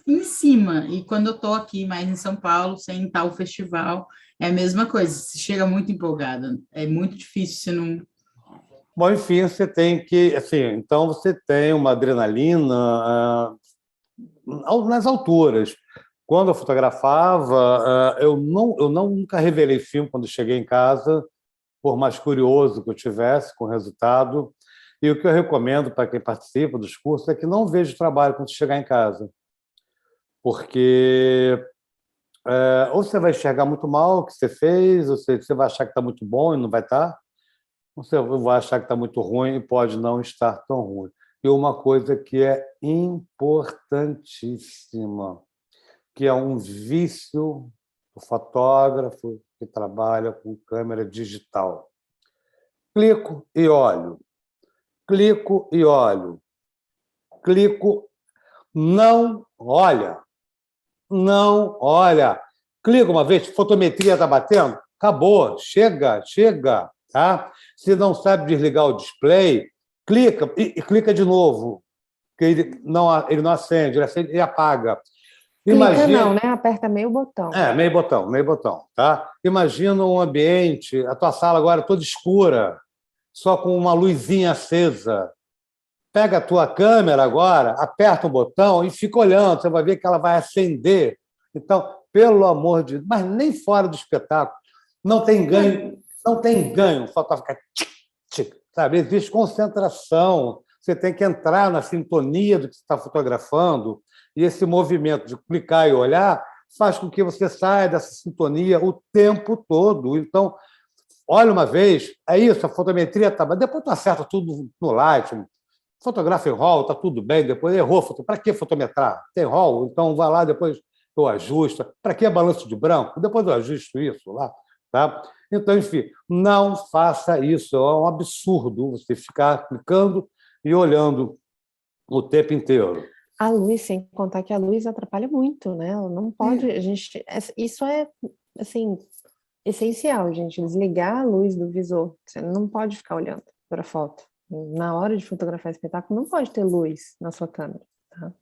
em cima. E quando eu estou aqui mais em São Paulo, sem tal festival, é a mesma coisa. Você chega muito empolgada. É muito difícil se não. Bom, enfim, você tem que, assim, então você tem uma adrenalina nas alturas. Quando eu fotografava, eu nunca revelei filme quando cheguei em casa, por mais curioso que eu tivesse com o resultado. E o que eu recomendo para quem participa dos cursos é que não veja o trabalho quando chegar em casa, porque ou você vai enxergar muito mal o que você fez, ou você vai achar que está muito bom e não vai estar, ou você vai achar que está muito ruim e pode não estar tão ruim. E uma coisa que é importantíssima, que é um vício do fotógrafo que trabalha com câmera digital. Clico e olho. Clico e olho. Clico, não olha. Não olha. Clica uma vez, fotometria está batendo? Acabou, chega. Tá? Se não sabe desligar o display, clica e clica de novo, que ele não acende, ele acende e apaga. Clica não, né? Aperta meio botão. Meio botão, tá? Imagina um ambiente, a tua sala agora toda escura, só com uma luzinha acesa. Pega a tua câmera agora, aperta o botão e fica olhando, você vai ver que ela vai acender. Então, pelo amor de Deus, mas nem fora do espetáculo, não tem ganho Não tem ganho, o fotógrafo fica tic, sabe? Existe concentração, você tem que entrar na sintonia do que você está fotografando, e esse movimento de clicar e olhar faz com que você saia dessa sintonia o tempo todo. Então, olha uma vez, é isso, a fotometria está. Mas depois tu acerta tudo no Lightroom, fotografa em RAW, está tudo bem, depois errou. Para que fotometrar? Tem RAW, então vai lá, depois eu ajusto. Para que balanço de branco? Depois eu ajusto isso lá. Tá? Então, enfim, não faça isso. É um absurdo você ficar clicando e olhando o tempo inteiro. A luz, sem contar que a luz atrapalha muito, né? Ela não pode, isso é, assim, essencial, gente, desligar a luz do visor. Você não pode ficar olhando para a foto. Na hora de fotografar espetáculo, não pode ter luz na sua câmera, tá?